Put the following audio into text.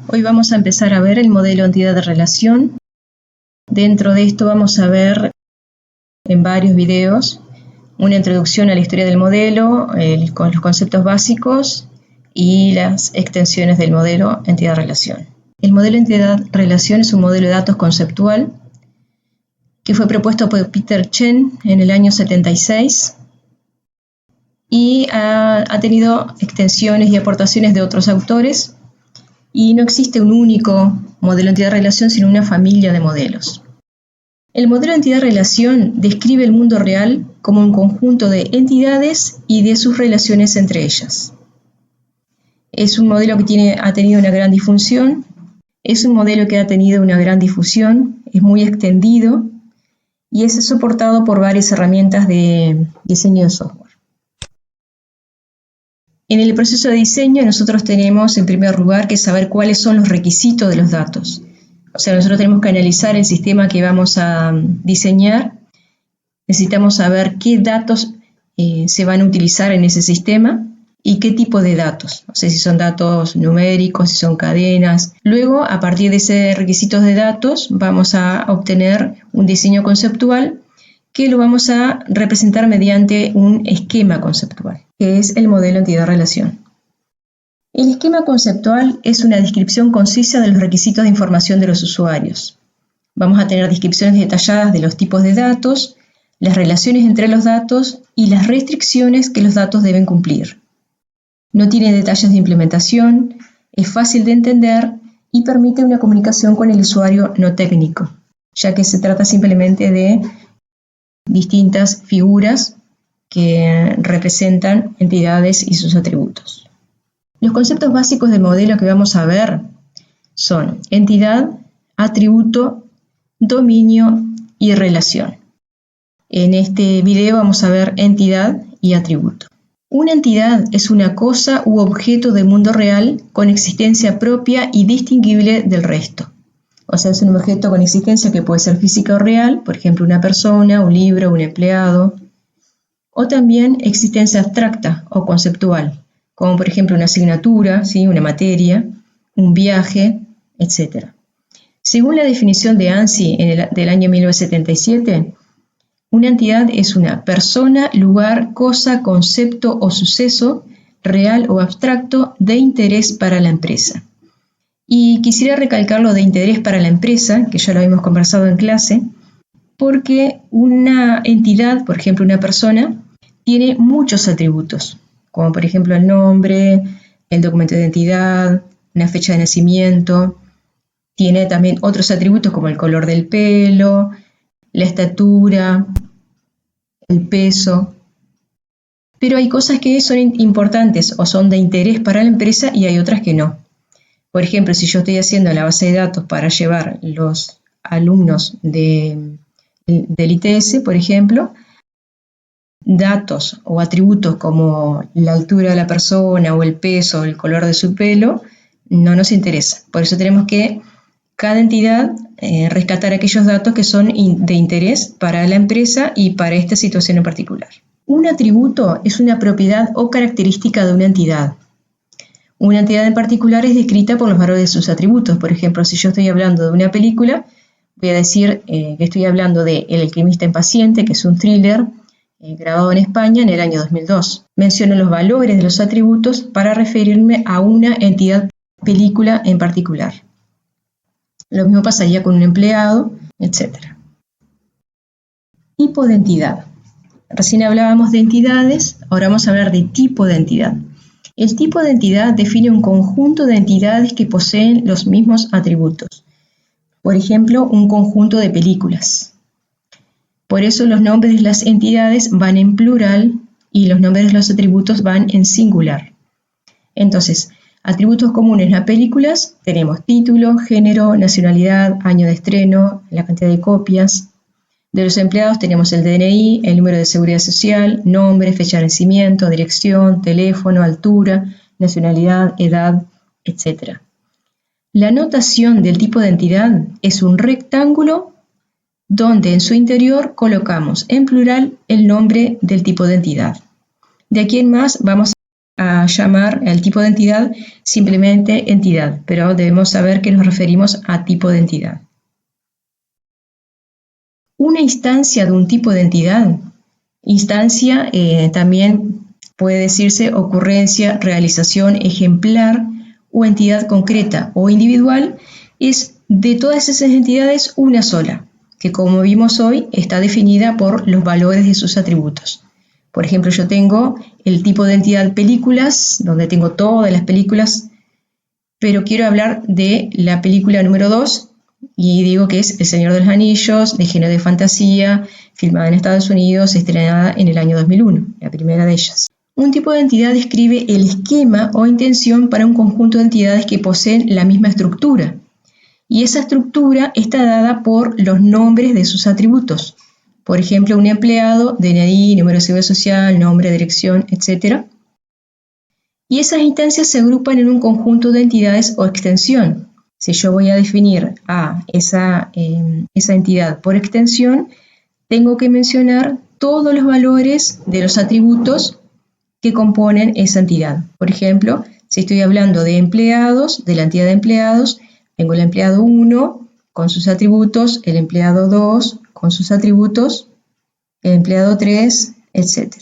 Hoy vamos a empezar a ver el modelo entidad de relación. Dentro de esto vamos a ver en varios videos una introducción a la historia del modelo, con los conceptos básicos y las extensiones del modelo entidad relación. El modelo entidad relación es un modelo de datos conceptual que fue propuesto por Peter Chen en el año 76 y ha tenido extensiones y aportaciones de otros autores, y no existe un único modelo entidad-relación, sino una familia de modelos. El modelo entidad-relación describe el mundo real como un conjunto de entidades y de sus relaciones entre ellas. Es un modelo que ha tenido una gran difusión, es muy extendido y es soportado por varias herramientas de diseño de software. En el proceso de diseño nosotros tenemos en primer lugar que saber cuáles son los requisitos de los datos. O sea, nosotros tenemos que analizar el sistema que vamos a diseñar. Necesitamos saber qué datos se van a utilizar en ese sistema y qué tipo de datos. O sea, si son datos numéricos, si son cadenas. Luego, a partir de esos requisitos de datos, vamos a obtener un diseño conceptual que lo vamos a representar mediante un esquema conceptual, que es el modelo entidad-relación. El esquema conceptual es una descripción concisa de los requisitos de información de los usuarios. Vamos a tener descripciones detalladas de los tipos de datos, las relaciones entre los datos y las restricciones que los datos deben cumplir. No tiene detalles de implementación, es fácil de entender y permite una comunicación con el usuario no técnico, ya que se trata simplemente de distintas figuras que representan entidades y sus atributos. Los conceptos básicos del modelo que vamos a ver son entidad, atributo, dominio y relación. En este video vamos a ver entidad y atributo. Una entidad es una cosa u objeto del mundo real con existencia propia y distinguible del resto. O sea, es un objeto con existencia que puede ser física o real, por ejemplo, una persona, un libro, un empleado, o también existencia abstracta o conceptual, como por ejemplo una asignatura, ¿sí? Una materia, un viaje, etc. Según la definición de ANSI del año 1977, una entidad es una persona, lugar, cosa, concepto o suceso, real o abstracto, de interés para la empresa. Y quisiera recalcar lo de interés para la empresa, que ya lo habíamos conversado en clase, porque una entidad, por ejemplo una persona, tiene muchos atributos, como por ejemplo el nombre, el documento de identidad, una fecha de nacimiento. Tiene también otros atributos como el color del pelo, la estatura, el peso. Pero hay cosas que son importantes o son de interés para la empresa y hay otras que no. Por ejemplo, si yo estoy haciendo la base de datos para llevar los alumnos del ITS, por ejemplo, datos o atributos como la altura de la persona o el peso o el color de su pelo no nos interesa. Por eso tenemos que cada entidad rescatar aquellos datos que son de interés para la empresa y para esta situación en particular. Un atributo es una propiedad o característica de una entidad. Una entidad en particular es descrita por los valores de sus atributos. Por ejemplo, si yo estoy hablando de una película, voy a decir que estoy hablando de El alquimista impaciente, que es un thriller grabado en España en el año 2002. Menciono los valores de los atributos para referirme a una entidad película en particular. Lo mismo pasaría con un empleado, etc. Tipo de entidad. Recién hablábamos de entidades, ahora vamos a hablar de tipo de entidad. El tipo de entidad define un conjunto de entidades que poseen los mismos atributos. Por ejemplo, un conjunto de películas. Por eso los nombres de las entidades van en plural y los nombres de los atributos van en singular. Entonces, atributos comunes a películas tenemos título, género, nacionalidad, año de estreno, la cantidad de copias. De los empleados tenemos el DNI, el número de seguridad social, nombre, fecha de nacimiento, dirección, teléfono, altura, nacionalidad, edad, etc. La notación del tipo de entidad es un rectángulo donde en su interior colocamos en plural el nombre del tipo de entidad. De aquí en más vamos a llamar al tipo de entidad simplemente entidad, pero debemos saber que nos referimos a tipo de entidad. Una instancia de un tipo de entidad, instancia también puede decirse ocurrencia, realización, ejemplar o entidad concreta o individual, es de todas esas entidades una sola, que como vimos hoy está definida por los valores de sus atributos. Por ejemplo, yo tengo el tipo de entidad películas, donde tengo todas las películas, pero quiero hablar de la película número 2 y digo que es El Señor de los Anillos, de género de fantasía, filmada en Estados Unidos, estrenada en el año 2001, la primera de ellas. Un tipo de entidad describe el esquema o intención para un conjunto de entidades que poseen la misma estructura, y esa estructura está dada por los nombres de sus atributos. Por ejemplo, un empleado, DNI, número de seguridad social, nombre, dirección, etc. Y esas instancias se agrupan en un conjunto de entidades o extensión. Si yo voy a definir a esa entidad por extensión, tengo que mencionar todos los valores de los atributos que componen esa entidad. Por ejemplo, si estoy hablando de empleados, de la entidad de empleados, tengo el empleado 1 con sus atributos, el empleado 2 con sus atributos, el empleado 3, etc.